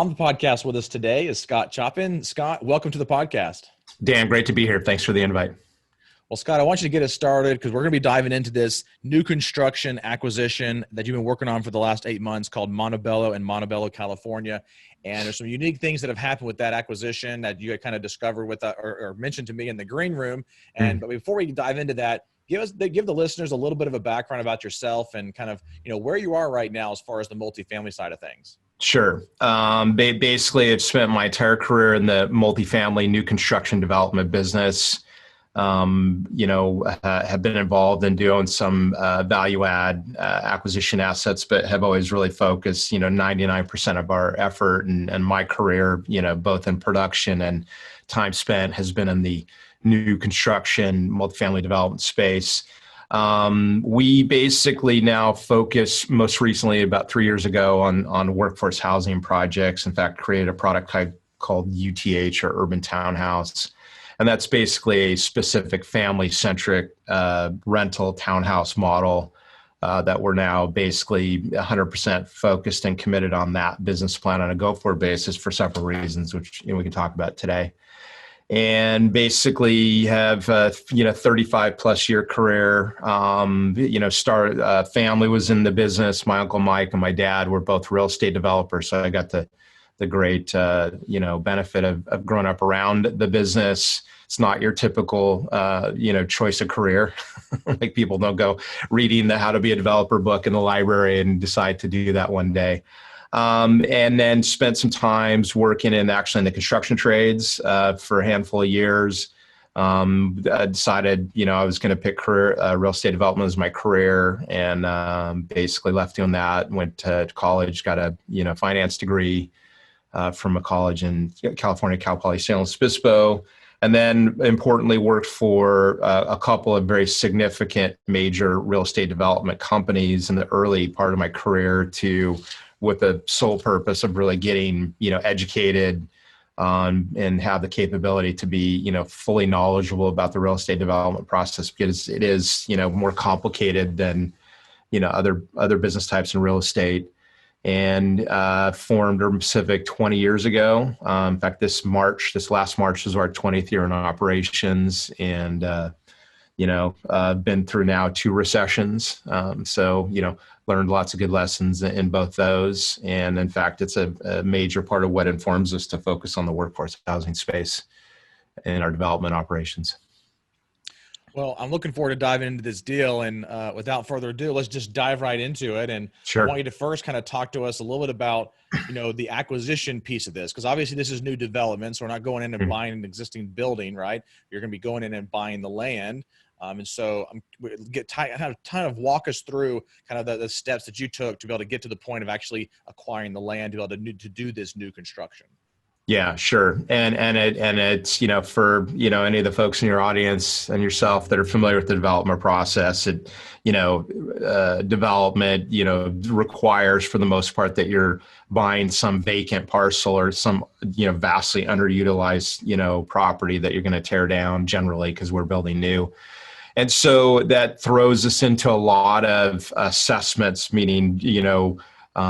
On the podcast with us today is Scott Choppin. Scott, welcome to the podcast. Dan, great to be here. Thanks for the invite. Well, Scott, I want you to get us started because we're going to be diving into this new construction acquisition that you've been working on for the last 8 months called Montebello in Montebello, California. And there's some unique things that have happened with that acquisition that you kind of discovered with or mentioned to me in the green room. But before we dive into that, give the listeners a little bit of a background about yourself and kind of, where you are right now as far as the multifamily side of things. Sure. Basically, I've spent my entire career in the multifamily new construction development business. Have been involved in doing some value add acquisition assets, but have always really focused, 99% of our effort and my career, both in production and time spent has been in the new construction multifamily development space. We basically now focus most recently about 3 years ago on workforce housing projects. In fact, created a product type called UTH or Urban Townhouse. And that's basically a specific family-centric rental townhouse model that we're now basically 100% focused and committed on that business plan on a go-forward basis for several reasons, which we can talk about today. And basically have 35 plus year career. Family was in the business. My uncle Mike and my dad were both real estate developers, so I got the great, benefit of growing up around the business. It's not your typical, choice of career. Like people don't go reading the How to Be a Developer book in the library and decide to do that one day. And then spent some times working in the construction trades for a handful of years. I decided, I was going to pick real estate development as my career, and basically left doing that. Went to college, got a finance degree from a college in California, Cal Poly San Luis Obispo, and then importantly worked for a couple of very significant major real estate development companies in the early part of my career with the sole purpose of really getting, educated and have the capability to be, fully knowledgeable about the real estate development process, because it is, more complicated than, other business types in real estate. And formed Urban Pacific 20 years ago. In fact, this last March was our 20th year in operations, and been through now 2 recessions. Learned lots of good lessons in both those. And in fact, it's a major part of what informs us to focus on the workforce housing space in our development operations. Well, I'm looking forward to diving into this deal, and without further ado, let's just dive right into it. And sure. I want you to first kind of talk to us a little bit about, the acquisition piece of this, because obviously this is new development, so we're not going in and buying an existing building, right? You're going to be going in and buying the land. And so kind of walk us through kind of the steps that you took to be able to get to the point of actually acquiring the land to be able to do this new construction. Yeah, sure. And it's, for, any of the folks in your audience and yourself that are familiar with the development process, development, requires for the most part that you're buying some vacant parcel or some, vastly underutilized, property that you're going to tear down generally because we're building new. And so that throws us into a lot of assessments, meaning,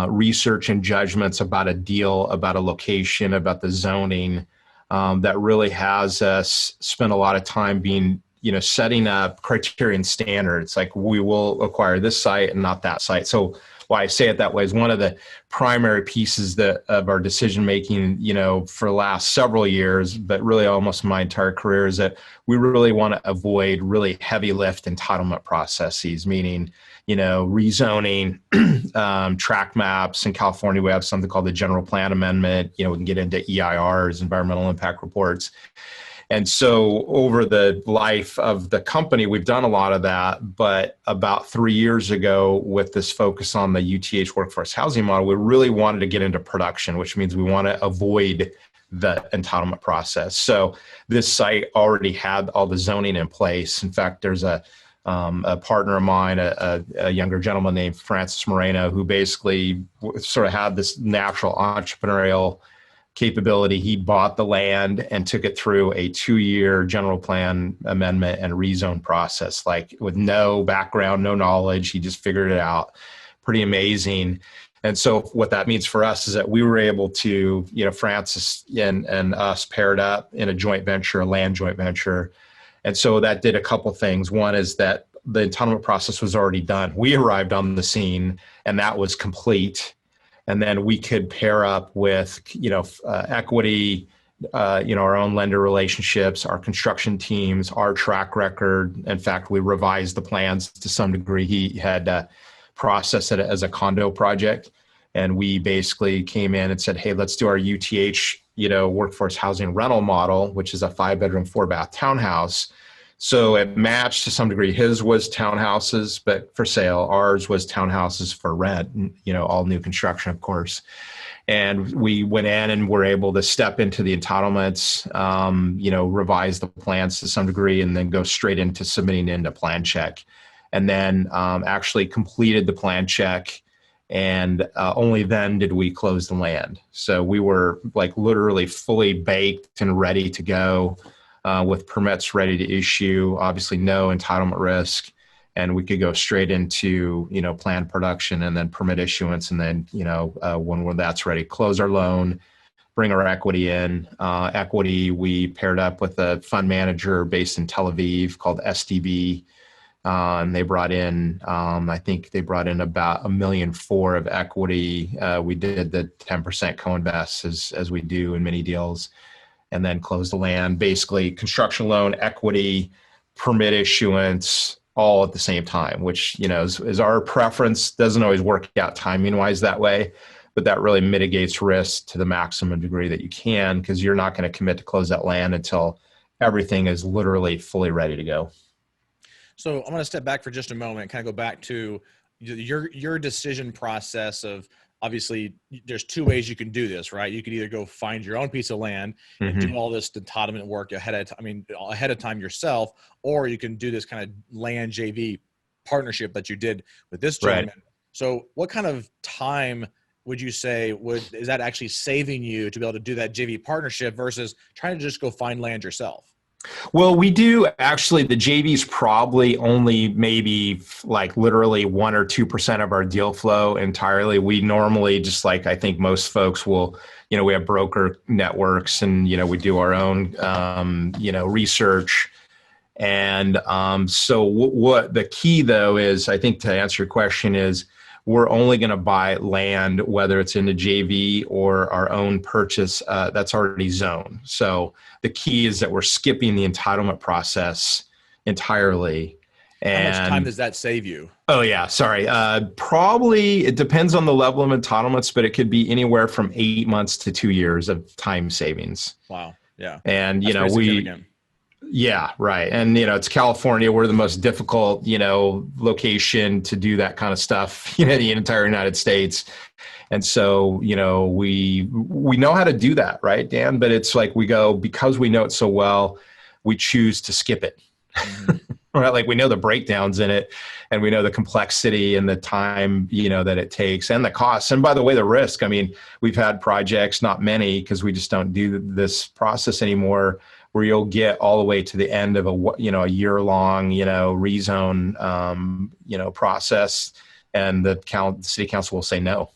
research and judgments about a deal, about a location, about the zoning, that really has us spend a lot of time being, setting up criterion standards, like we will acquire this site and not that site. So why I say it that way is one of the primary pieces of our decision making, for the last several years, but really almost my entire career, is that we really want to avoid really heavy lift entitlement processes, meaning, rezoning, tract maps. In California, we have something called the General Plan Amendment. We can get into EIRs, environmental impact reports. And so over the life of the company, we've done a lot of that. But about 3 years ago, with this focus on the UTH workforce housing model, we really wanted to get into production, which means we want to avoid the entitlement process. So this site already had all the zoning in place. In fact, there's a partner of mine, a younger gentleman named Francis Moreno, who basically sort of had this natural entrepreneurial capability. He bought the land and took it through a 2-year general plan amendment and rezone process, like with no background, no knowledge. He just figured it out. Pretty amazing. And so what that means for us is that we were able to, Francis and us paired up in a joint venture, a land joint venture. And so that did a couple things. One is that the entitlement process was already done. We arrived on the scene and that was complete. And then we could pair up with, equity, our own lender relationships, our construction teams, our track record. In fact, we revised the plans to some degree. He had processed it as a condo project. And we basically came in and said, hey, let's do our UTH, workforce housing rental model, which is a 5-bedroom, 4-bath townhouse. So it matched to some degree. His was townhouses, but for sale. Ours was townhouses for rent, all new construction, of course. And we went in and were able to step into the entitlements, revise the plans to some degree, and then go straight into submitting into plan check. And then actually completed the plan check. And only then did we close the land. So we were like literally fully baked and ready to go with permits ready to issue, obviously no entitlement risk. And we could go straight into, plan production and then permit issuance. And then, when that's ready, close our loan, bring our equity in. Equity, we paired up with a fund manager based in Tel Aviv called SDB. And they brought in, I think they brought in about $1.4 million of equity. We did the 10% co-invest as we do in many deals, and then closed the land. Basically, construction loan, equity, permit issuance, all at the same time, which is our preference. Doesn't always work out timing wise that way, but that really mitigates risk to the maximum degree that you can, because you're not going to commit to close that land until everything is literally fully ready to go. So I'm going to step back for just a moment and kind of go back to your decision process of, obviously there's two ways you can do this, right? You could either go find your own piece of land and do all this entitlement work ahead of time yourself, or you can do this kind of land JV partnership that you did with this gentleman. Right. So what kind of time would you say is that actually saving you to be able to do that JV partnership versus trying to just go find land yourself? Well, we do actually. The JV's probably only maybe like literally 1 or 2% of our deal flow entirely. We normally, just like I think most folks will, we have broker networks and, we do our own, research. And so what the key though is, I think to answer your question is, we're only going to buy land, whether it's in the JV or our own purchase that's already zoned. So the key is that we're skipping the entitlement process entirely. And how much time does that save you? Oh yeah, sorry. Probably it depends on the level of entitlements, but it could be anywhere from 8 months to 2 years of time savings. Wow. Yeah. And yeah, right. And, it's California. We're the most difficult, location to do that kind of stuff, in the entire United States. And so, we know how to do that, right, Dan? But it's like because we know it so well, we choose to skip it. Right? Like we know the breakdowns in it, and we know the complexity and the time, that it takes, and the costs. And by the way, the risk. I mean, we've had projects, not many, because we just don't do this process anymore, where you'll get all the way to the end of a year-long, rezone, process, and the city council will say no.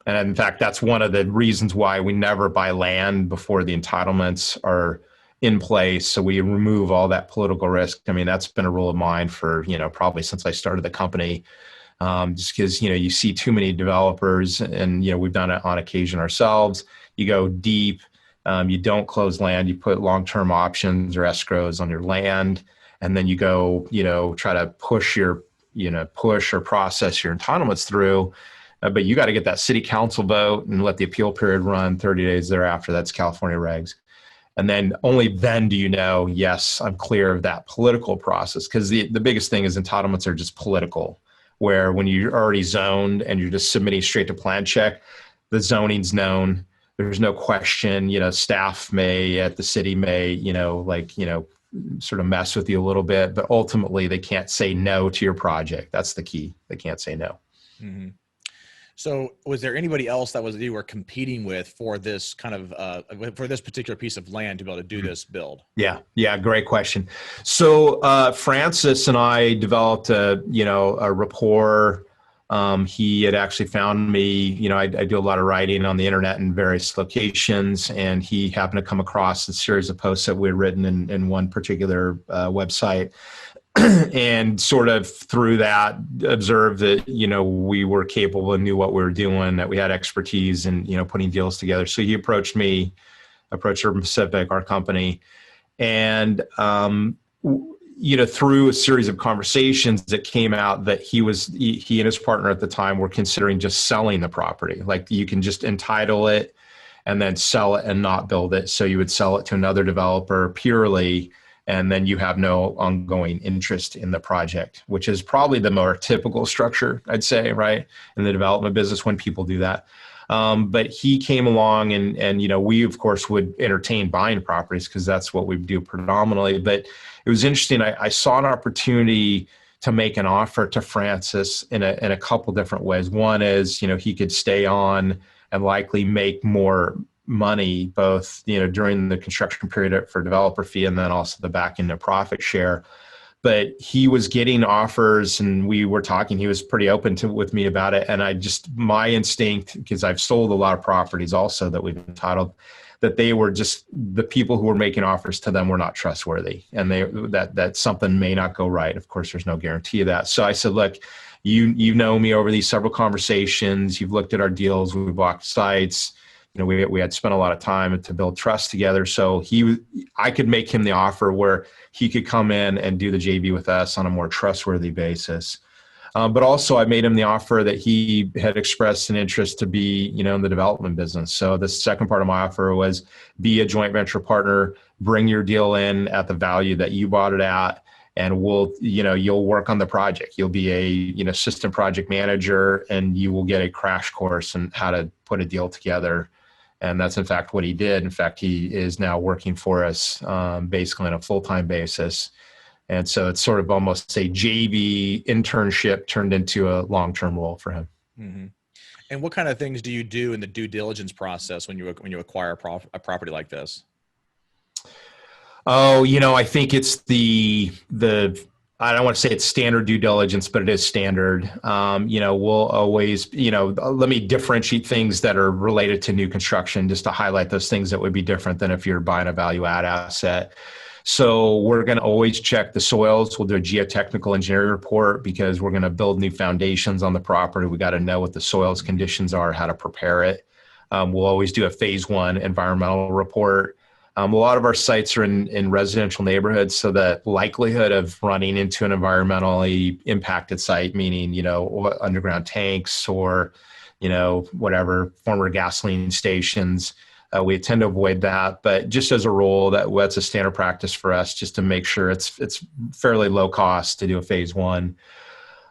And in fact, that's one of the reasons why we never buy land before the entitlements are in place. So we remove all that political risk. I mean, that's been a rule of mine for, probably since I started the company, just because, you see too many developers, and, we've done it on occasion ourselves. You go deep. You don't close land, you put long-term options or escrows on your land, and then you go, try to push or process your entitlements through. But you got to get that city council vote and let the appeal period run 30 days thereafter. That's California regs. And then only then do you know, yes, I'm clear of that political process. Because the biggest thing is entitlements are just political, where when you're already zoned and you're just submitting straight to plan check, the zoning's known. There's no question, staff at the city may, sort of mess with you a little bit, but ultimately they can't say no to your project. That's the key. They can't say no. Mm-hmm. So was there anybody else that you were competing with for this kind of, for this particular piece of land to be able to do this build? Yeah. Great question. So Francis and I developed a rapport He had actually found me, I do a lot of writing on the internet in various locations, and he happened to come across a series of posts that we had written in one particular website. And sort of through that observed that, we were capable and knew what we were doing, that we had expertise in, putting deals together. So he approached Urban Pacific, our company, and, through a series of conversations, it came out that he and his partner at the time were considering just selling the property. Like, you can just entitle it and then sell it and not build it. So you would sell it to another developer purely, and then you have no ongoing interest in the project, which is probably the more typical structure, I'd say, right, in the development business when people do that. But he came along and we, of course, would entertain buying properties because that's what we do predominantly. But it was interesting. I saw an opportunity to make an offer to Francis in a couple different ways. One is, he could stay on and likely make more money, both, during the construction period for developer fee and then also the back end of profit share. But he was getting offers and we were talking, he was pretty open with me about it. And my instinct, because I've sold a lot of properties also that we've entitled, that they were just, the people who were making offers to them were not trustworthy, and that something may not go right. Of course, there's no guarantee of that. So I said, look, you know me over these several conversations, you've looked at our deals, we walked sites, we had spent a lot of time to build trust together. So I could make him the offer where he could come in and do the JV with us on a more trustworthy basis. But also I made him the offer that he had expressed an interest to be, in the development business. So the second part of my offer was be a joint venture partner, bring your deal in at the value that you bought it at, and you'll work on the project. You'll be a, assistant project manager, and you will get a crash course on how to put a deal together. And that's in fact what he did. In fact, he is now working for us basically on a full-time basis. And so it's sort of almost a JV internship turned into a long-term role for him. Mm-hmm. And what kind of things do you do in the due diligence process when you acquire a property like this? Oh, I think it's the I don't want to say it's standard due diligence, but it is standard. We'll always, let me differentiate things that are related to new construction just to highlight those things that would be different than if you're buying a value add asset. So we're going to always check the soils. We'll do a geotechnical engineering report because we're going to build new foundations on the property. We got to know what the soils conditions are, how to prepare it. We'll always do a phase 1 environmental report. A lot of our sites are in residential neighborhoods, so the likelihood of running into an environmentally impacted site, meaning, underground tanks or, whatever, former gasoline stations, we tend to avoid that. But just as a rule, that's a standard practice for us, just to make sure it's fairly low cost to do a phase 1.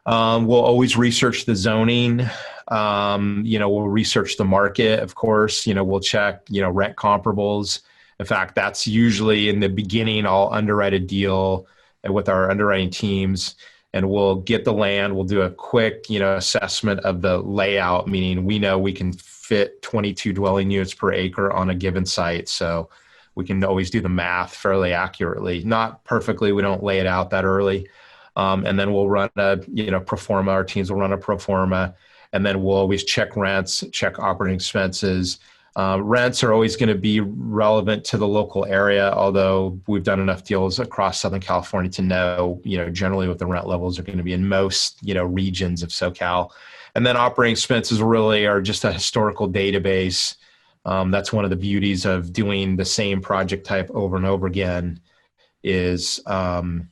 We'll always research the zoning. We'll research the market, of course. We'll check, rent comparables. In fact, that's usually in the beginning. I'll underwrite a deal with our underwriting teams, and we'll get the land. We'll do a quick, assessment of the layout, meaning we know we can fit 22 dwelling units per acre on a given site. So we can always do the math fairly accurately, not perfectly. We don't lay it out that early. And then we'll run a, pro forma. Our teams will run a pro forma, and then we'll always check rents, check operating expenses. Rents are always going to be relevant to the local area, although we've done enough deals across Southern California to know, generally what the rent levels are going to be in most, regions of SoCal. And then operating expenses really are just a historical database. That's one of the beauties of doing the same project type over and over again is that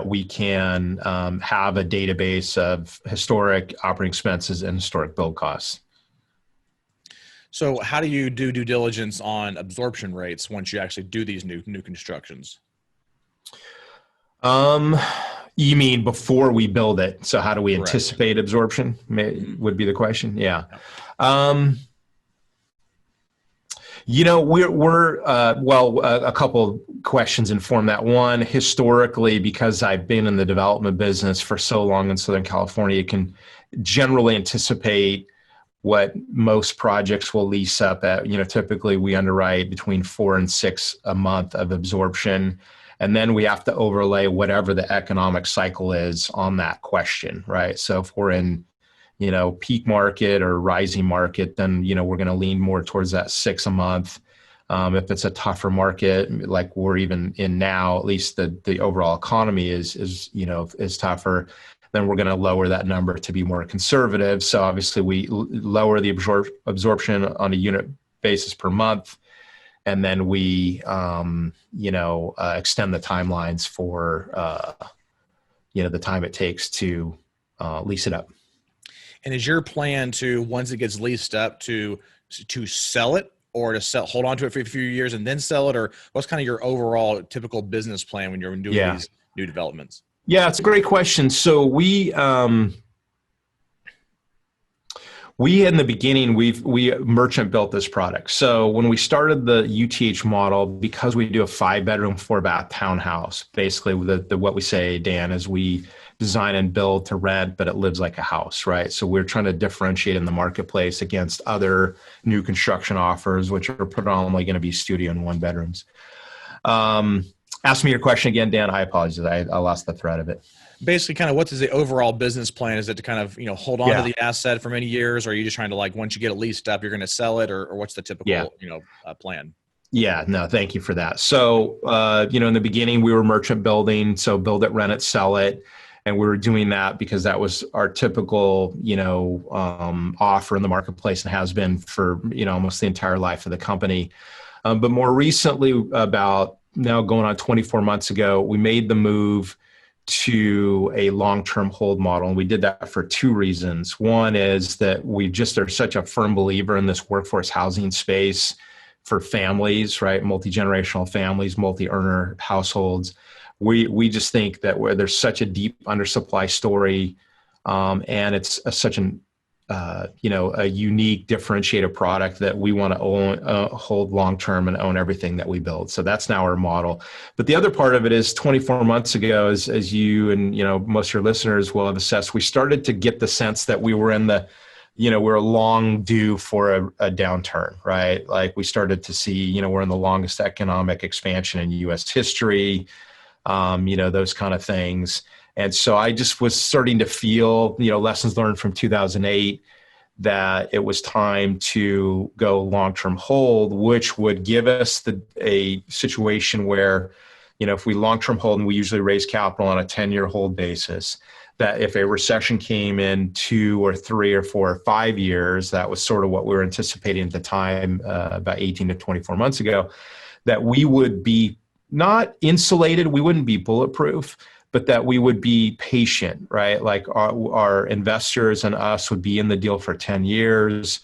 we can have a database of historic operating expenses and historic build costs. So how do you do due diligence on absorption rates once you actually do these new constructions? You mean before we build it? So how do we Correct. anticipate absorption would be the question. Yeah. We're a couple questions inform that. One, historically, because I've been in the development business for so long in Southern California, you can generally anticipate what most projects will lease up at. Typically we underwrite between 4 and 6 a month of absorption. And then we have to overlay whatever the economic cycle is on that question, right? So if we're in, peak market or rising market, then, we're going to lean more towards that 6 a month. If it's a tougher market, like we're even in now, at least the overall economy is tougher, then we're going to lower that number to be more conservative. So obviously we lower the absorption on a unit basis per month. And then we, extend the timelines for, the time it takes to lease it up. And is your plan to, once it gets leased up, to sell it, or to hold on to it for a few years and then sell it? Or what's kind of your overall typical business plan when you're doing these new developments? Yeah, it's a great question. So we in the beginning, we merchant built this product. So when we started the UTH model, because we do a 5-bedroom, 4-bath townhouse, basically what we say, Dan, is we design and build to rent, but it lives like a house, right? So we're trying to differentiate in the marketplace against other new construction offers, which are predominantly going to be studio and 1-bedrooms. Ask me your question again, Dan. I apologize. I lost the thread of it. Basically, kind of what is the overall business plan? Is it to kind of, hold on to the asset for many years? Or are you just trying to, once you get it leased up, you're going to sell it, or what's the typical, plan? Yeah, no, thank you for that. So, in the beginning we were merchant building, so build it, rent it, sell it. And we were doing that because that was our typical, offer in the marketplace, and has been for, almost the entire life of the company. But more recently, about now going on 24 months ago, we made the move to a long-term hold model. And we did that for 2 reasons. One is that we just are such a firm believer in this workforce housing space for families, right? Multi-generational families, multi-earner households. We just think that where there's such a deep undersupply story, and it's such a unique differentiated product that we want to own, hold long-term and own everything that we build. So that's now our model. But the other part of it is 24 months ago, as you and, most of your listeners will have assessed, we started to get the sense that we were in the, we're long due for a downturn, right? Like we started to see, we're in the longest economic expansion in U.S. history, those kind of things. And so I just was starting to feel, lessons learned from 2008, that it was time to go long-term hold, which would give us a situation where, if we long-term hold, and we usually raise capital on a 10-year hold basis, that if a recession came in 2 or 3 or 4 or 5 years, that was sort of what we were anticipating at the time, about 18 to 24 months ago, that we would be not insulated, we wouldn't be bulletproof, but that we would be patient, right? Like our investors and us would be in the deal for 10 years,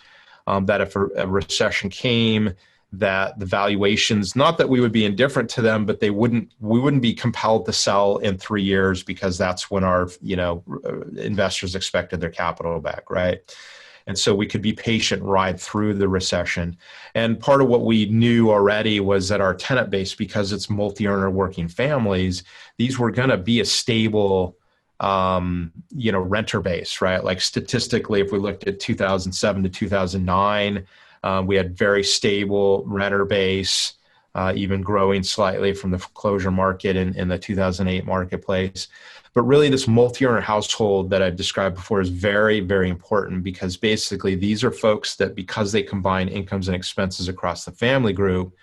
that if a recession came, that the valuations, not that we would be indifferent to them, but we wouldn't be compelled to sell in 3 years, because that's when our, investors expected their capital back, right? And so we could be patient, ride through the recession. And part of what we knew already was that our tenant base, because it's multi-earner working families, these were going to be a stable, renter base, right? Like statistically, if we looked at 2007 to 2009, we had very stable renter base, even growing slightly from the foreclosure market in the 2008 marketplace. But really, this multi-earner household that I've described before is very, very important, because basically these are folks that, because they combine incomes and expenses across the family group,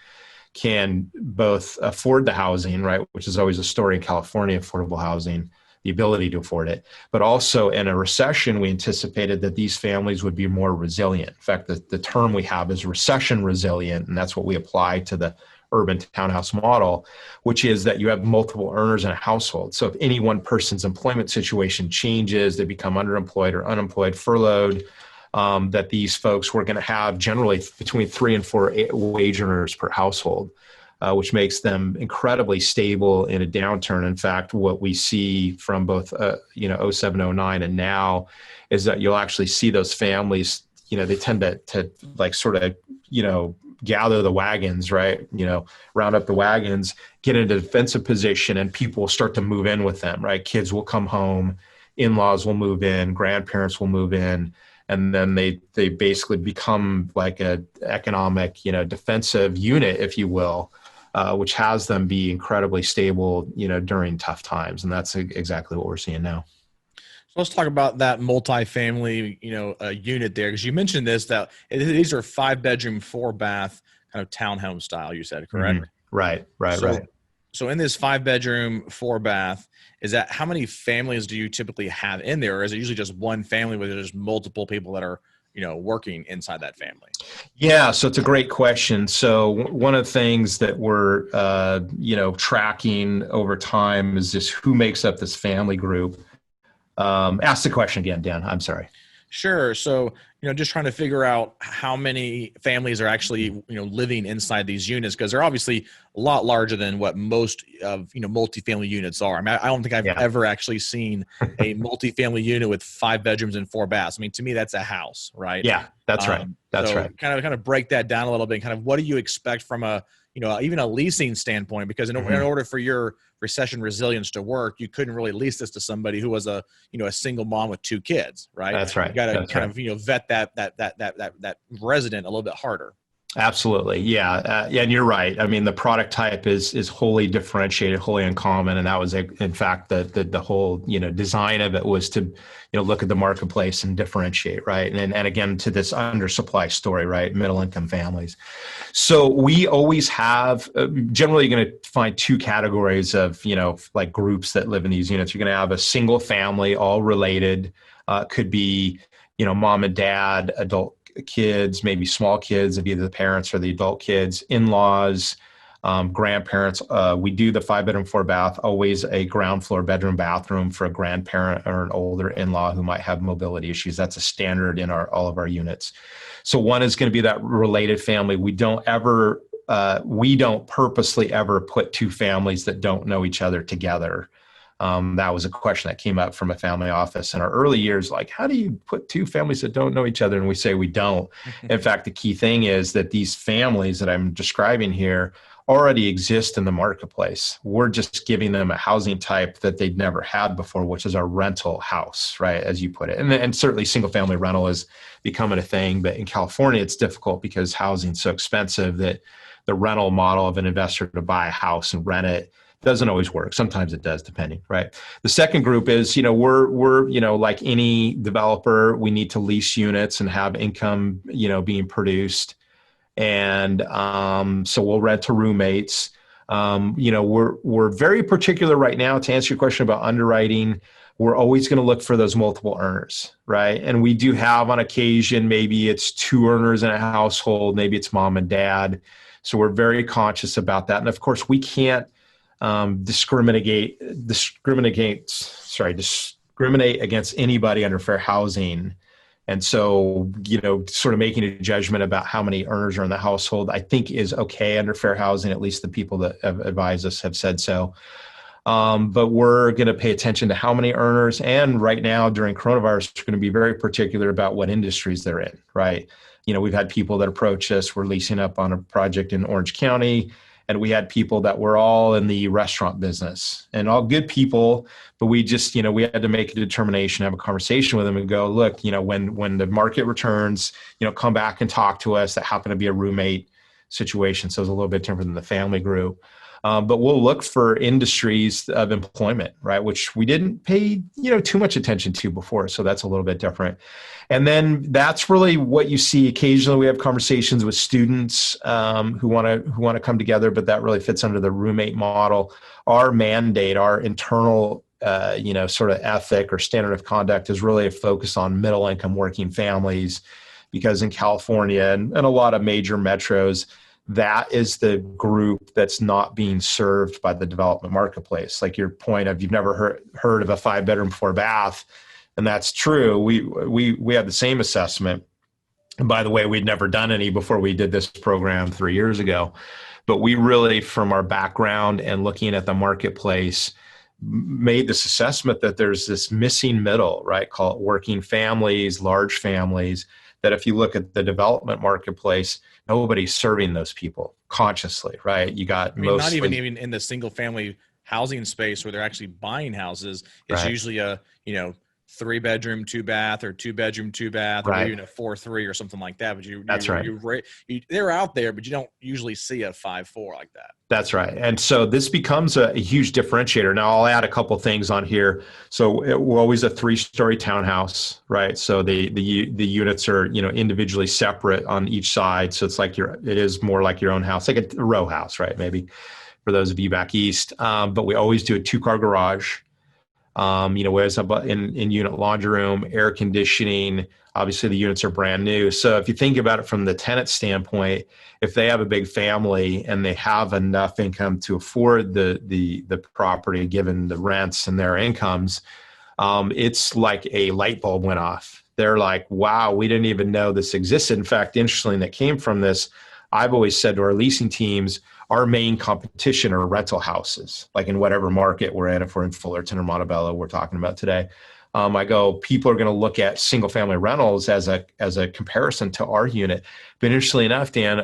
can both afford the housing, right, which is always a story in California, affordable housing, the ability to afford it. But also in a recession, we anticipated that these families would be more resilient. In fact, the term we have is recession resilient, and that's what we apply to the urban townhouse model, which is that you have multiple earners in a household. So if any one person's employment situation changes, they become underemployed or unemployed, furloughed, that these folks were going to have generally between 3 and 4 wage earners per household, which makes them incredibly stable in a downturn. In fact, what we see from both 07, 09 and now is that you'll actually see those families, they tend to like sort of, gather the wagons, right? Round up the wagons, get into a defensive position, and people will start to move in with them, right? Kids will come home, in-laws will move in, grandparents will move in, and then they basically become like a economic, defensive unit, if you will, which has them be incredibly stable, during tough times. And that's exactly what we're seeing now. So let's talk about that multifamily, unit there, because you mentioned that these are 5-bedroom, 4-bath kind of townhome style. You said, correct? Right. So, so in this 5-bedroom, 4-bath, is that how many families do you typically have in there, or is it usually just one family where there's multiple people that are, working inside that family? Yeah, so it's a great question. So one of the things that we're, tracking over time is just who makes up this family group. Ask the question again, Dan. I'm sorry. Sure. So, just trying to figure out how many families are actually, living inside these units, because they're obviously a lot larger than what most of, multifamily units are. I mean, I don't think I've ever actually seen a multifamily unit with 5 bedrooms and 4 baths. I mean, to me, that's a house, right? Yeah, that's right. That's right. Kind of break that down a little bit. Kind of what do you expect from a, even a leasing standpoint? Because in order for your recession resilience to work, you couldn't really lease this to somebody who was a single mom with 2 kids, right? That's right. You got to kind of vet that resident a little bit harder. Absolutely. Yeah. And you're right. I mean, the product type is wholly differentiated, wholly uncommon. And that was, in fact, the whole, design of it was to, look at the marketplace and differentiate, right? And again, to this undersupply story, right? Middle income families. So we always have, generally you're going to find 2 categories of, like groups that live in these units. You're going to have a single family, all related, could be, mom and dad, adult kids, maybe small kids of either the parents or the adult kids, in-laws, grandparents. We do the 5-bedroom, 4-bath, always a ground floor bedroom, bathroom for a grandparent or an older in-law who might have mobility issues. That's a standard in all of our units. So one is going to be that related family. We don't purposely ever put 2 families that don't know each other together. That was a question that came up from a family office in our early years, like, how do you put 2 families that don't know each other? And we say we don't. In fact, the key thing is that these families that I'm describing here already exist in the marketplace. We're just giving them a housing type that they'd never had before, which is our rental house, right, as you put it. And certainly single family rental is becoming a thing, but in California, it's difficult because housing's so expensive that the rental model of an investor to buy a house and rent it doesn't always work. Sometimes it does, depending, right? The second group is, we're like any developer, we need to lease units and have income, being produced. And so we'll rent to roommates. We're very particular right now to answer your question about underwriting. We're always going to look for those multiple earners, right? And we do have on occasion, maybe it's 2 earners in a household, maybe it's mom and dad. So we're very conscious about that. And of course, we can't discriminate against anybody under fair housing. And so, sort of making a judgment about how many earners are in the household, I think is okay under fair housing. At least the people that have advised us have said so. But we're going to pay attention to how many earners. And right now during coronavirus, we're going to be very particular about what industries they're in, right? We've had people that approach us. We're leasing up on a project in Orange County. And we had people that were all in the restaurant business and all good people, but we just, we had to make a determination, have a conversation with them and go, look, when the market returns, come back and talk to us. That happened to be a roommate situation. So it's a little bit different than the family group. But we'll look for industries of employment, right? Which we didn't pay, too much attention to before. So that's a little bit different. And then that's really what you see. Occasionally we have conversations with students who want to come together, but that really fits under the roommate model. Our mandate, our internal, sort of ethic or standard of conduct is really a focus on middle income working families, because in California and a lot of major metros, that is the group that's not being served by the development marketplace. Like your point of, you've never heard of a 5-bedroom, 4-bath. And that's true. We had the same assessment. And by the way, we'd never done any before we did this program 3 years ago. But we really, from our background and looking at the marketplace, made this assessment that there's this missing middle, right? Call it working families, large families, that if you look at the development marketplace, nobody's serving those people consciously, right? You got not even in the single family housing space where they're actually buying houses. It's usually a, 3-bedroom, 2-bath, or 2-bedroom, 2-bath, or maybe Right. even a 4-3 or something like that. But That's right. they're out there, but you don't usually see a 5-4 like that. That's right. And so this becomes a huge differentiator. Now I'll add a couple things on here. So we're always a 3-story townhouse, right? So the units are, individually separate on each side. So it's like it is more like your own house, like a row house, right? Maybe for those of you back east. But we always do a 2-car garage. Whereas in unit laundry room, air conditioning, obviously the units are brand new. So if you think about it from the tenant standpoint, if they have a big family and they have enough income to afford the property, given the rents and their incomes, it's like a light bulb went off. They're like, wow, we didn't even know this existed. In fact, interestingly, that came from this, I've always said to our leasing teams, our main competition are rental houses, like in whatever market we're in. If we're in Fullerton or Montebello, we're talking about today. I go, people are going to look at single family rentals as a comparison to our unit. But interestingly enough, Dan,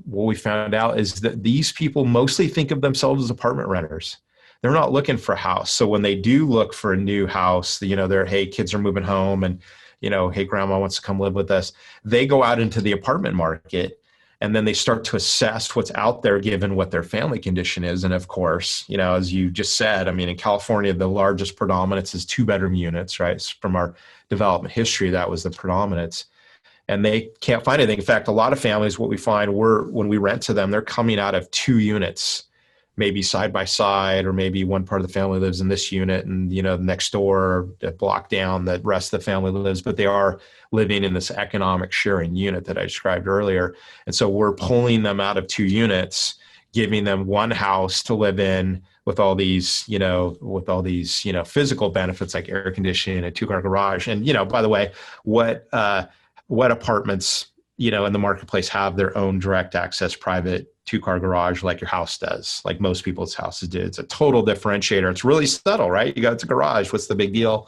what we found out is that these people mostly think of themselves as apartment renters. They're not looking for a house. So when they do look for a new house, they're, hey, kids are moving home and, hey, grandma wants to come live with us. They go out into the apartment market. And then they start to assess what's out there given what their family condition is. And of course, as you just said, in California, the largest predominance is 2-bedroom units, right? From our development history, that was the predominance. And they can't find anything. In fact, a lot of families, what we find, when we rent to them, they're coming out of 2 units, maybe side by side, or maybe one part of the family lives in this unit and, next door, a block down, the rest of the family lives, but they are living in this economic sharing unit that I described earlier. And so we're pulling them out of 2 units, giving them one house to live in with all these, physical benefits like air conditioning, a 2-car garage. And, by the way, what apartments, in the marketplace have their own direct access private 2-car garage like your house does, like most people's houses do. It's a total differentiator. It's really subtle, right? It's a garage. What's the big deal?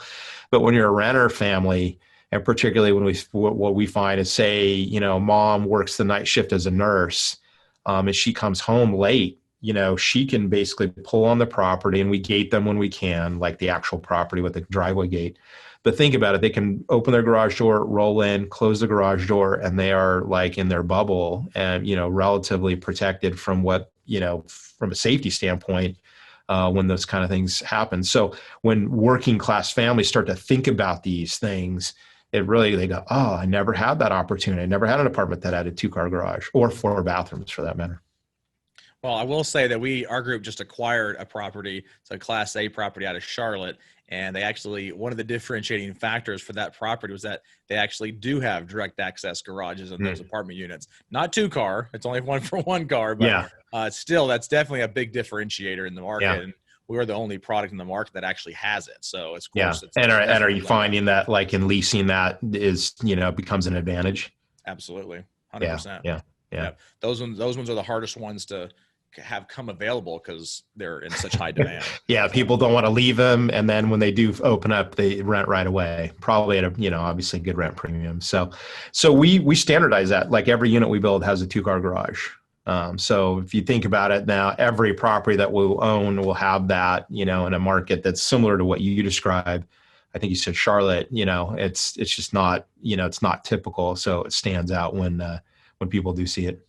But when you're a renter family, and particularly when what we find is, say, mom works the night shift as a nurse, and she comes home late, she can basically pull on the property, and we gate them when we can, like the actual property with the driveway gate. But think about it. They can open their garage door, roll in, close the garage door, and they are like in their bubble and, relatively protected from what, from a safety standpoint, when those kind of things happen. So when working class families start to think about these things, they go, oh, I never had that opportunity. I never had an apartment that had a 2-car garage or 4 bathrooms for that matter. Well, I will say that our group just acquired a property. It's a Class A property out of Charlotte. And one of the differentiating factors for that property was that they actually do have direct access garages in those apartment units. Not 2-car. It's only one for 1 car. But still, that's definitely a big differentiator in the market. Yeah. And we're the only product in the market that actually has it. So it's course. Yeah. And are you finding that like in leasing that is, becomes an advantage? Absolutely. 100%. Yeah. Those ones are the hardest ones to have come available because they're in such high demand. Yeah, people don't want to leave them, and then when they do open up, they rent right away, probably at a obviously good rent premium. So we standardize that. Like every unit we build has a 2-car garage. So if you think about it now, every property that we'll own will have that. In a market that's similar to what you described. I think you said Charlotte. It's just not it's not typical, so it stands out when people do see it.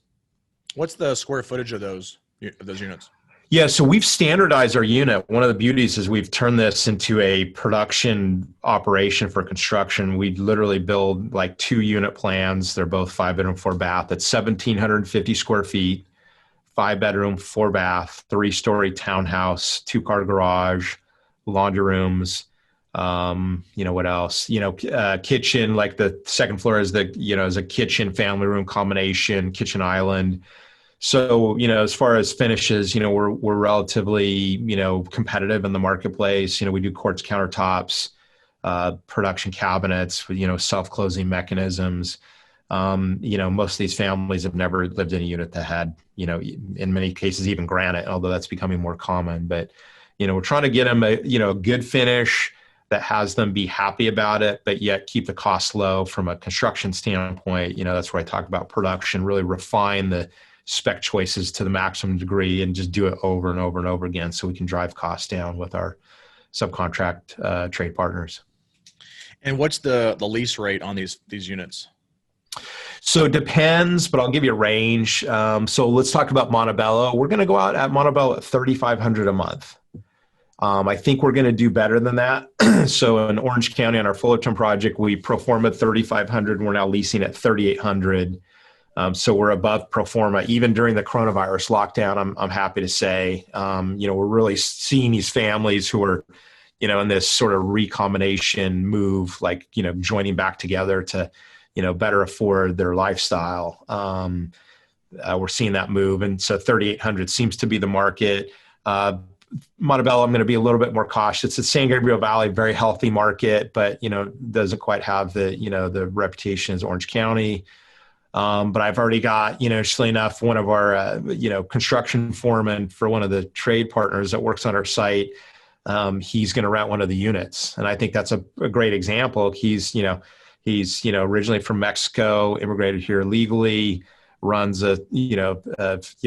What's the square footage of those units? Yeah, so we've standardized our unit. One of the beauties is we've turned this into a production operation for construction. We literally build like 2 unit plans. They're both 5-bedroom, 4-bath. That's 1,750 square feet, 5-bedroom, 4-bath, 3-story townhouse, 2-car garage, laundry rooms. What else? Kitchen, like the second floor is is a kitchen, family room combination, kitchen island. So, as far as finishes, we're relatively, competitive in the marketplace. We do quartz countertops, production cabinets with, self-closing mechanisms. Most of these families have never lived in a unit that had, in many cases, even granite, although that's becoming more common. But, we're trying to get them a good finish that has them be happy about it, but yet keep the cost low from a construction standpoint. That's where I talk about production, really refine the spec choices to the maximum degree and just do it over and over and over again so we can drive costs down with our subcontract trade partners. And what's the lease rate on these units? So it depends, but I'll give you a range. So let's talk about Montebello. We're going to go out at Montebello at 3,500 a month. I think we're going to do better than that. So in Orange County on our Fullerton project, we pro forma 3,500. And we're now leasing at 3,800. So we're above pro forma even during the coronavirus lockdown. I'm happy to say, we're really seeing these families who are, in this sort of recombination move, like, joining back together to, better afford their lifestyle. We're seeing that move. And so 3,800 seems to be the market. Montebello, I'm going to be a little bit more cautious. It's San Gabriel Valley, very healthy market, but, doesn't quite have the, the reputation as Orange County. But I've already got, interestingly enough, one of our, construction foremen for one of the trade partners that works on our site. He's going to rent one of the units. And I think that's a great example. He's originally from Mexico, immigrated here legally, runs a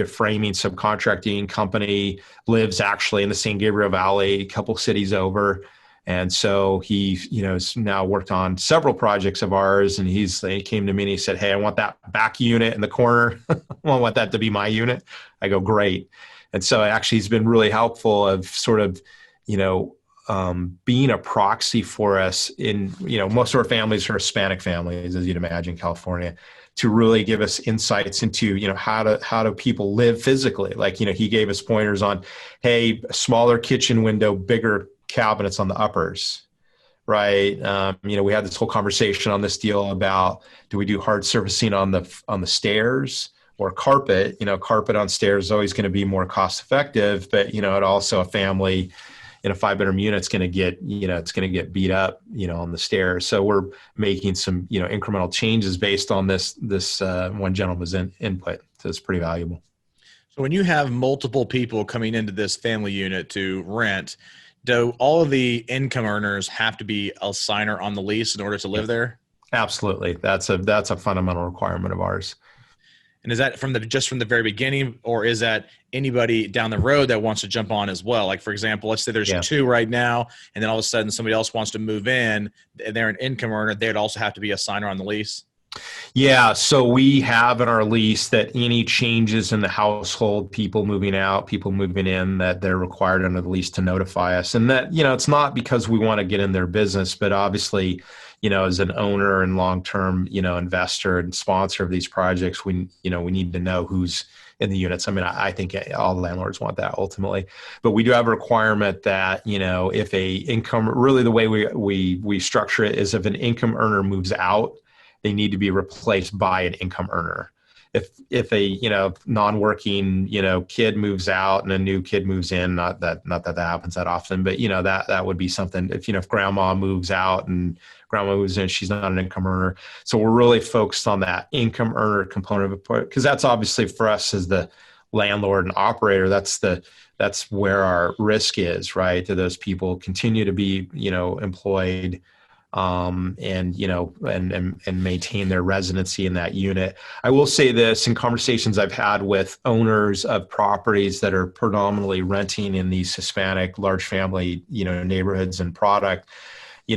framing subcontracting company, lives actually in the San Gabriel Valley, a couple cities over. And so he, has now worked on several projects of ours. And he came to me and he said, "Hey, I want that back unit in the corner. I want that to be my unit." I go, "Great." And so actually he's been really helpful of sort of, being a proxy for us in, most of our families are Hispanic families, as you'd imagine, in California, to really give us insights into, how do people live physically? Like, he gave us pointers on, hey, smaller kitchen window, bigger cabinets on the uppers, right? We had this whole conversation on this deal about, do we do hard surfacing on the stairs or carpet? Carpet on stairs is always going to be more cost effective, but, it also a family in a 5-bedroom unit, it's going to get, it's going to get beat up, on the stairs. So we're making some, incremental changes based on this one gentleman's input. So it's pretty valuable. So when you have multiple people coming into this family unit to rent, do all of the income earners have to be a signer on the lease in order to live there? Absolutely. That's a fundamental requirement of ours. And is that from the very beginning, or is that anybody down the road that wants to jump on as well? Like, for example, let's say there's two right now, and then all of a sudden somebody else wants to move in, and they're an income earner, they'd also have to be a signer on the lease? Yeah. So we have in our lease that any changes in the household, people moving out, people moving in, that they're required under the lease to notify us. And that, it's not because we want to get in their business, but obviously, as an owner and long-term, investor and sponsor of these projects, we need to know who's in the units. I mean, I think all landlords want that ultimately, but we do have a requirement that, if a income, really the way we structure it is if an income earner moves out, they need to be replaced by an income earner. If a non-working kid moves out and a new kid moves in, not that happens that often, but that would be something. If grandma moves out and grandma moves in, she's not an income earner. So we're really focused on that income earner component of it, because that's obviously for us as the landlord and operator. That's where our risk is, right? Do those people continue to be employed? And maintain their residency in that unit. I will say this, in conversations I've had with owners of properties that are predominantly renting in these Hispanic large family, neighborhoods and product,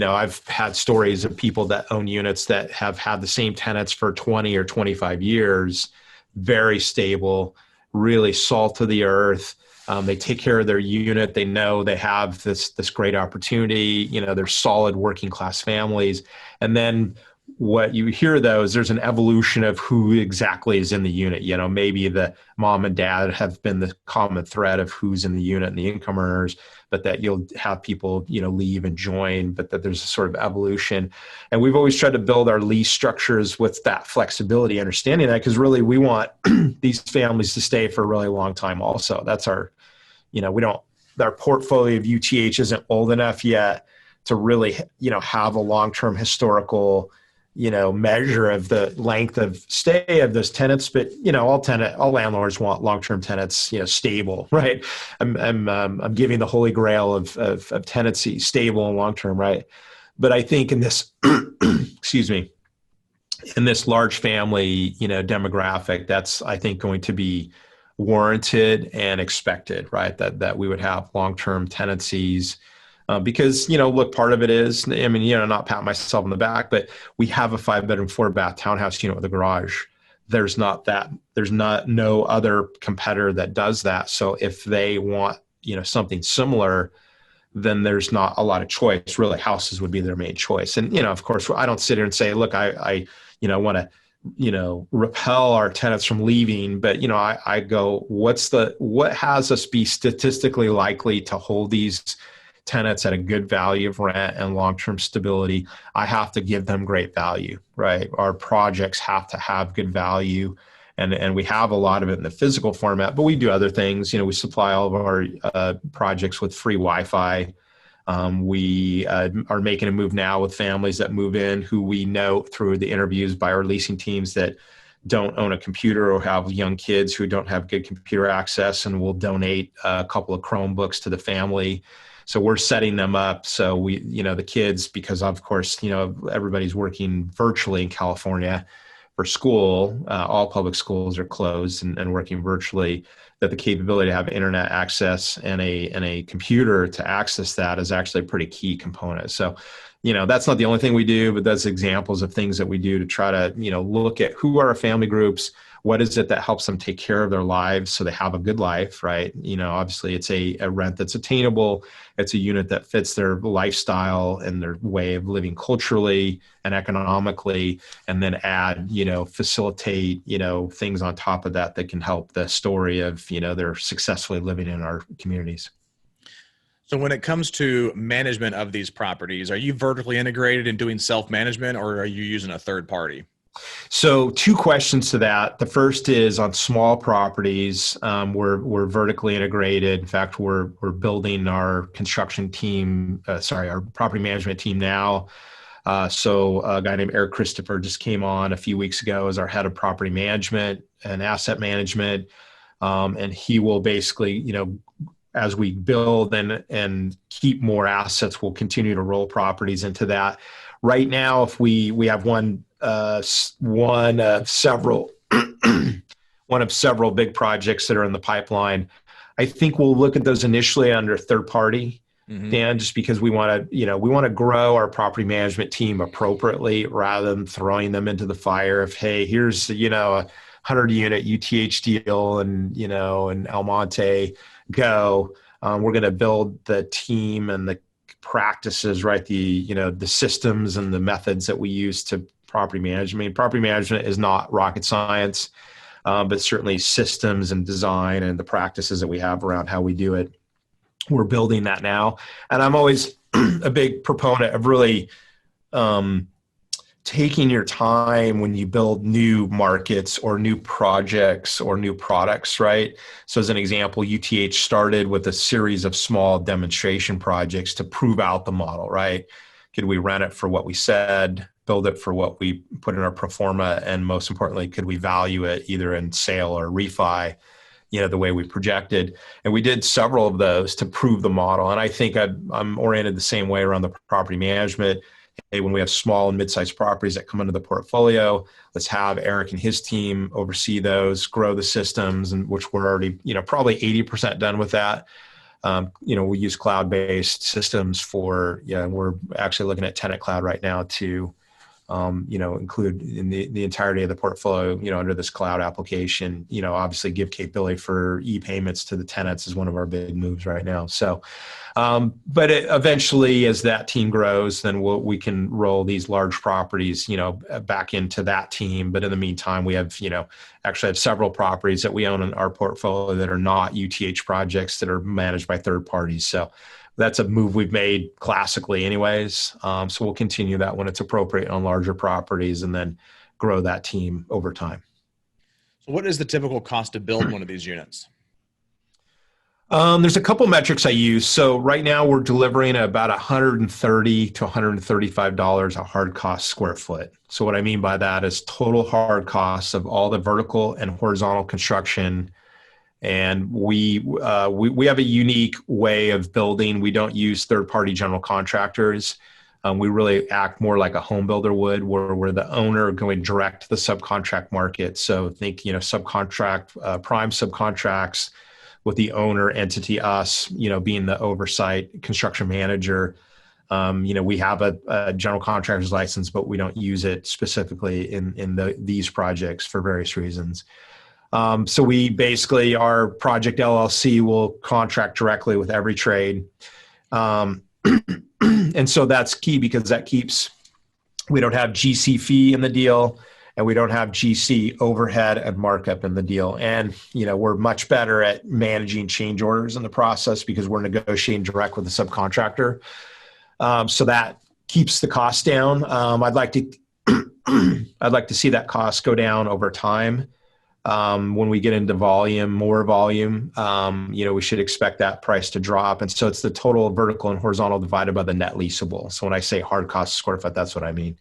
I've had stories of people that own units that have had the same tenants for 20 or 25 years, very stable, really salt of the earth. They take care of their unit. They know they have this great opportunity. They're solid working class families. And then what you hear though is there's an evolution of who exactly is in the unit. Maybe the mom and dad have been the common thread of who's in the unit and the income earners, but that you'll have people, leave and join, but that there's a sort of evolution. And we've always tried to build our lease structures with that flexibility, understanding that, because really we want these families to stay for a really long time also. That's our, our portfolio of UTH isn't old enough yet to really, have a long-term historical, measure of the length of stay of those tenants. But, all landlords want long-term tenants, stable, right? I'm giving the holy grail of tenancy, stable and long-term, right? But I think in this, excuse me, in this large family, demographic, that's, I think, going to be warranted and expected, right? That we would have long-term tenancies Because, look, part of it is, I mean, not pat myself on the back, but we have a 5-bedroom, 4-bath townhouse unit with a garage. There's not no other competitor that does that. So if they want, something similar, then there's not a lot of choice. Really, houses would be their main choice. And, of course, I don't sit here and say, look, I want to, repel our tenants from leaving. But, I go, what has us be statistically likely to hold these tenants at a good value of rent and long-term stability? I have to give them great value, right? Our projects have to have good value. And we have a lot of it in the physical format, but we do other things. We supply all of our projects with free Wi-Fi. We are making a move now with families that move in who we know through the interviews by our leasing teams that don't own a computer or have young kids who don't have good computer access, and we'll donate a couple of Chromebooks to the family. So we're setting them up. So we, the kids, because of course, everybody's working virtually in California for school, all public schools are closed and working virtually, that the capability to have internet access and a computer to access that is actually a pretty key component. So, that's not the only thing we do, but that's examples of things that we do to try to, look at who are our family groups, what is it that helps them take care of their lives so they have a good life, right? Obviously it's a rent that's attainable. It's a unit that fits their lifestyle and their way of living culturally and economically, and then add, facilitate, things on top of that that can help the story of, they're successfully living in our communities. So when it comes to management of these properties, are you vertically integrated and doing self-management, or are you using a third party? So 2 questions to that. The first is on small properties, we're vertically integrated. In fact, we're building our construction team, our property management team now. So a guy named Eric Christopher just came on a few weeks ago as our head of property management and asset management. And he will basically, as we build and keep more assets, we'll continue to roll properties into that. Right now, if we have one of several big projects that are in the pipeline, I think we'll look at those initially under third party, Dan, just because we want to grow our property management team appropriately rather than throwing them into the fire of, hey, here's a 100-unit UTH deal and in El Monte, go. We're going to build the team and the practices, right? The systems and the methods that we use to property management. I mean, property management is not rocket science, but certainly systems and design and the practices that we have around how we do it. We're building that now. And I'm always a big proponent of really taking your time when you build new markets or new projects or new products, right? So as an example, UTH started with a series of small demonstration projects to prove out the model, right? Could we rent it for what we said, build it for what we put in our pro forma, and most importantly, could we value it either in sale or refi, the way we projected? And we did several of those to prove the model. And I think I'm oriented the same way around the property management. Hey, when we have small and mid-sized properties that come into the portfolio, let's have Eric and his team oversee those, grow the systems, and which we're already, probably 80% done with that. We use cloud-based systems we're actually looking at Tenant Cloud right now to, include in the entirety of the portfolio, under this cloud application, obviously give capability for e-payments to the tenants is one of our big moves right now. So, but eventually as that team grows, then we can roll these large properties, back into that team. But in the meantime, we have, actually have several properties that we own in our portfolio that are not UTH projects that are managed by third parties. So that's a move we've made classically anyways. So we'll continue that when it's appropriate on larger properties and then grow that team over time. So what is the typical cost to build one of these units? There's a couple metrics I use. So right now we're delivering about $130 to $135 a hard cost square foot. So what I mean by that is total hard costs of all the vertical and horizontal construction. And we have a unique way of building. We don't use third-party general contractors. We really act more like a home builder would, where we're the owner going direct to the subcontract market. So think, subcontract, prime subcontracts with the owner entity, us, being the oversight construction manager. We have a general contractor's license, but we don't use it specifically in these projects for various reasons. So we basically, our project LLC will contract directly with every trade. And so that's key because we don't have GC fee in the deal, and we don't have GC overhead and markup in the deal. And, we're much better at managing change orders in the process because we're negotiating direct with the subcontractor. So that keeps the cost down. I'd like to see that cost go down over time. When we get into more volume, we should expect that price to drop. And so it's the total vertical and horizontal divided by the net leasable. So when I say hard cost square foot, that's what I mean.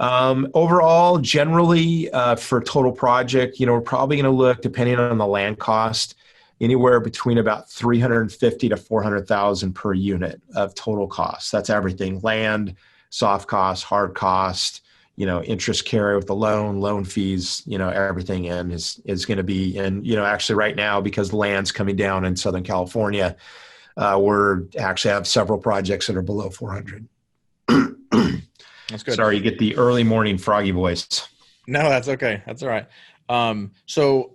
Overall, generally, for total project, we're probably going to look, depending on the land cost, anywhere between about $350,000 to $400,000 per unit of total cost. That's everything: land, soft cost, hard cost, interest carry with the loan fees, everything in is going to be in, actually right now, because land's coming down in Southern California, we're actually have several projects that are below 400. That's good. Sorry, you get the early morning froggy voice. No, that's okay. That's all right. So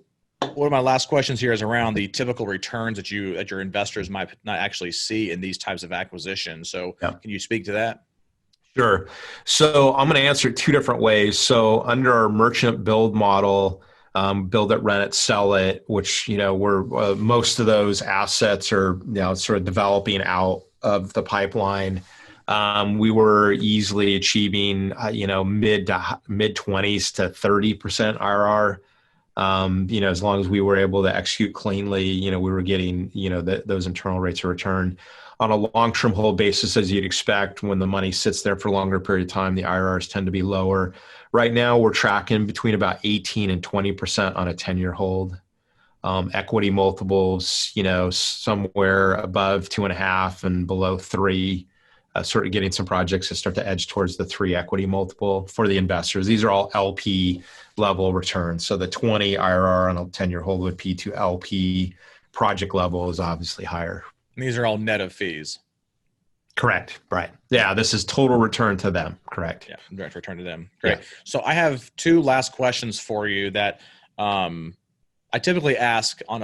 one of my last questions here is around the typical returns that your investors might not actually see in these types of acquisitions. So Can you speak to that? Sure. So I'm going to answer it two different ways. So under our merchant build model, build it, rent it, sell it, which, we're most of those assets are, sort of developing out of the pipeline. We were easily achieving, mid 20s to 30% IRR. As long as we were able to execute cleanly, we were getting, those internal rates of return. On a long-term hold basis, as you'd expect, when the money sits there for a longer period of time, the IRRs tend to be lower. Right now, we're tracking between about 18 and 20% on a 10-year hold. Equity multiples, somewhere above 2.5 and below 3. Sort of getting some projects to start to edge towards the 3 equity multiple for the investors. These are all LP level returns. So the 20 IRR on a 10-year hold would be to LP. Project level is obviously higher. And these are all net of fees. Correct. Right. Yeah. This is total return to them. Correct. Yeah. Direct return to them. Great. Yeah. So I have 2 last questions for you that I typically ask on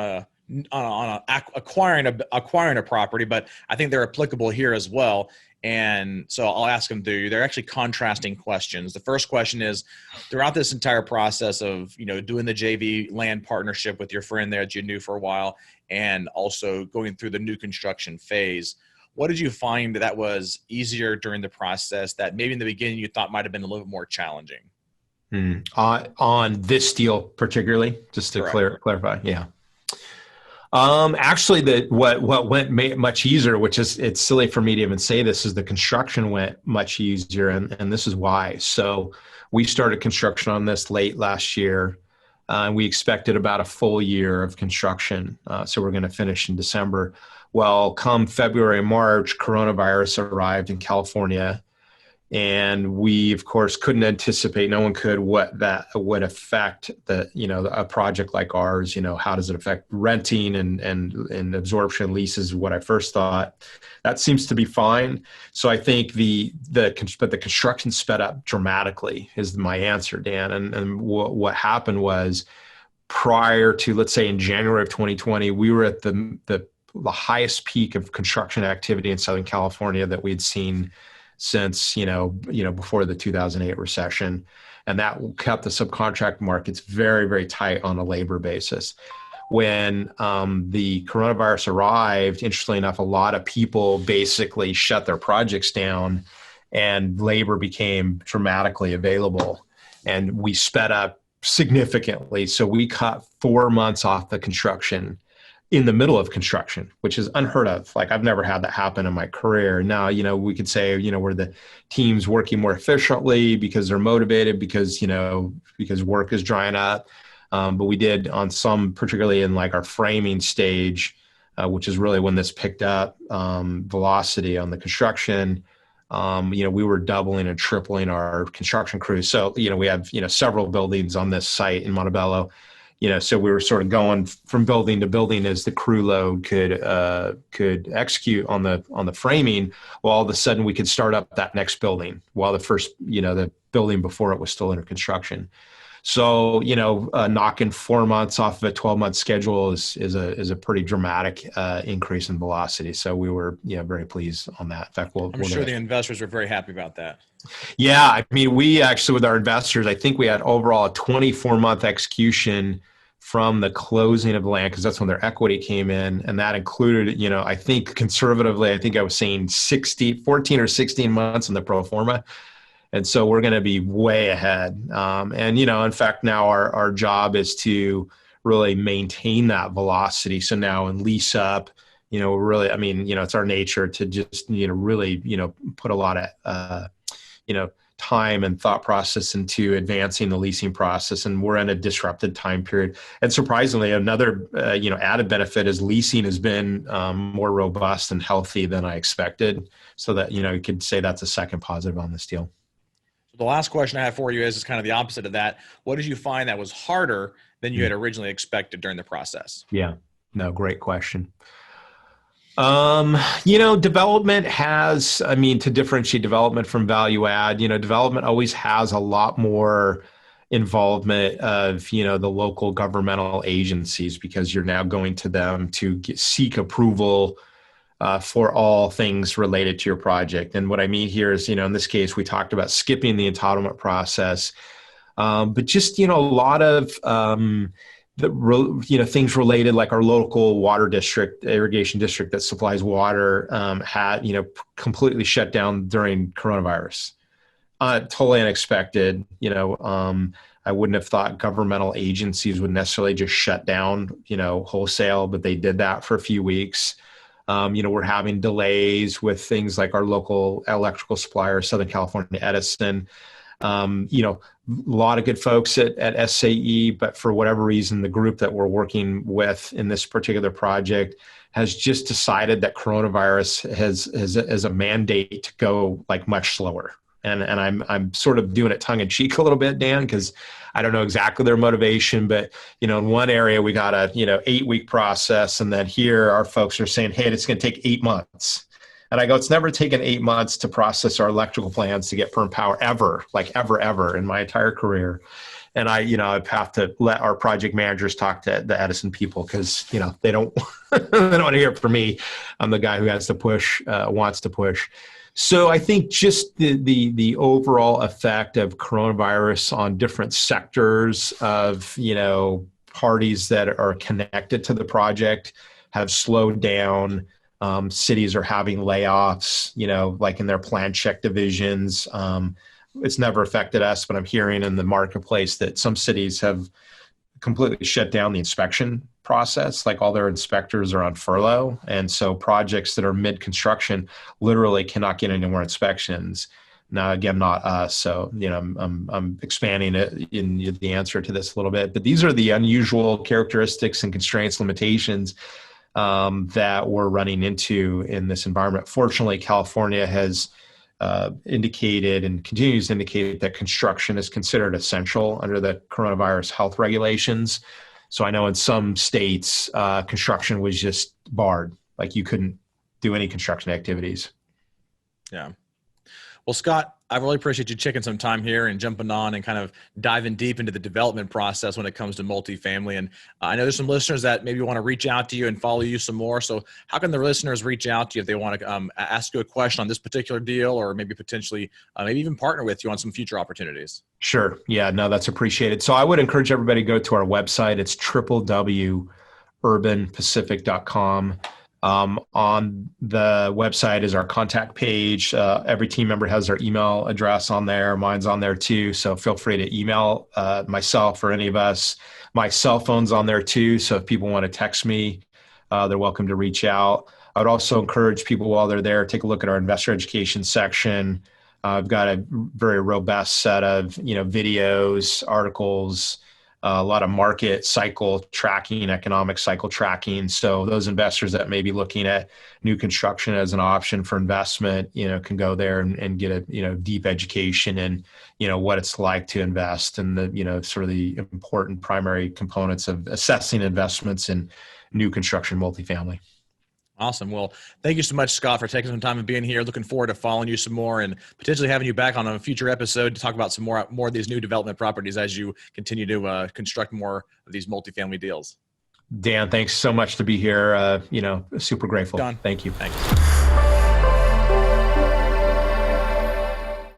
acquiring a property, but I think they're applicable here as well. And so I'll ask them through. They're actually contrasting questions. The first question is, throughout this entire process of, doing the JV land partnership with your friend there that you knew for a while, and also going through the new construction phase, what did you find that was easier during the process that maybe in the beginning you thought might have been a little bit more challenging? On this deal particularly, just to clarify. Yeah. Actually, what went much easier, which is, it's silly for me to even say this, is the construction went much easier, and this is why. So we started construction on this late last year, and we expected about a full year of construction. So we're going to finish in December. Well, come February, March, coronavirus arrived in California. And we, of course, couldn't anticipate, no one could, what that would affect a project like ours. How does it affect renting and absorption leases? What I first thought. That seems to be fine. So I think but the construction sped up dramatically is my answer, Dan. And what happened was, prior to, let's say, in January of 2020, we were at the highest peak of construction activity in Southern California that we'd seen since, before the 2008 recession. And that kept the subcontract markets very, very tight on a labor basis. When the coronavirus arrived, interestingly enough, a lot of people basically shut their projects down and labor became dramatically available. And we sped up significantly. So we cut 4 months off the construction in the middle of construction, which is unheard of. Like, I've never had that happen in my career. Now, we could say, where the team's working more efficiently because they're motivated, because work is drying up. But we did on some, particularly in like our framing stage, which is really when this picked up velocity on the construction. We were doubling and tripling our construction crews. So, we have, several buildings on this site in Montebello. So we were sort of going from building to building as the crew load could execute on the framing. Well, all of a sudden we could start up that next building while the first, the building before it was still under construction. So, knocking 4 months off of a 12-month schedule is a pretty dramatic increase in velocity. So we were, very pleased on that. In fact, I'm sure the investors were very happy about that. Yeah, I mean, we actually, with our investors, I think we had overall a 24-month execution from the closing of the land, because that's when their equity came in. And that included, I think conservatively, I was saying 14 or 16 months in the pro forma. And so we're going to be way ahead. In fact, now our job is to really maintain that velocity. So now in lease up, really, it's our nature to just, really, put a lot of, time and thought process into advancing the leasing process. And we're in a disrupted time period. And surprisingly, another, added benefit is leasing has been more robust and healthy than I expected. So that, you could say that's a second positive on this deal. The last question I have for you is kind of the opposite of that. What did you find that was harder than you had originally expected during the process? Yeah, no, great question. Development has, to differentiate development from value add, development always has a lot more involvement of, the local governmental agencies, because you're now going to them to seek approval for all things related to your project. And what I mean here is, in this case, we talked about skipping the entitlement process, but just, a lot of things related, like our local water district, irrigation district that supplies water, had, completely shut down during coronavirus. Totally unexpected. I wouldn't have thought governmental agencies would necessarily just shut down, wholesale, but they did that for a few weeks. We're having delays with things like our local electrical supplier, Southern California Edison. A lot of good folks at SAE, but for whatever reason, the group that we're working with in this particular project has just decided that coronavirus has a mandate to go like much slower. And I'm sort of doing it tongue in cheek a little bit, Dan, because I don't know exactly their motivation, but in one area we got a 8-week process, and then here our folks are saying, hey, it's going to take 8 months. And I go, it's never taken 8 months to process our electrical plans to get firm power ever, like ever in my entire career. And I have to let our project managers talk to the Edison people, because they don't they don't want to hear it from me. I'm the guy who has to push, wants to push. So I think just the overall effect of coronavirus on different sectors of, parties that are connected to the project have slowed down. Cities are having layoffs, like in their plan check divisions. It's never affected us, but I'm hearing in the marketplace that some cities have completely shut down the inspection process. Like all their inspectors are on furlough. And so projects that are mid-construction literally cannot get any more inspections. Now, again, not us. So, I'm expanding it in the answer to this a little bit, but these are the unusual characteristics and constraints, limitations that we're running into in this environment. Fortunately, California has indicated and continues to indicate that construction is considered essential under the coronavirus health regulations. So I know in some states, construction was just barred, like you couldn't do any construction activities. Yeah. Well, Scott, I really appreciate you taking some time here and jumping on and kind of diving deep into the development process when it comes to multifamily. And I know there's some listeners that maybe want to reach out to you and follow you some more. So how can the listeners reach out to you if they want to ask you a question on this particular deal, or maybe potentially maybe even partner with you on some future opportunities? Sure. Yeah, no, that's appreciated. So I would encourage everybody to go to our website. It's www.urbanpacific.com. On the website is our contact page. Every team member has their email address on there. Mine's on there too. So feel free to email myself or any of us. My cell phone's on there too. So if people want to text me, they're welcome to reach out. I would also encourage people while they're there, take a look at our investor education section. I've got a very robust set of, videos, articles, a lot of market cycle tracking, economic cycle tracking. So those investors that may be looking at new construction as an option for investment, can go there and get a, deep education in, what it's like to invest and the, sort of the important primary components of assessing investments in new construction multifamily. Awesome. Well, thank you so much, Scott, for taking some time and being here. Looking forward to following you some more and potentially having you back on a future episode to talk about some more of these new development properties as you continue to construct more of these multifamily deals. Dan, thanks so much to be here. Super grateful. John, Thank you. Thanks.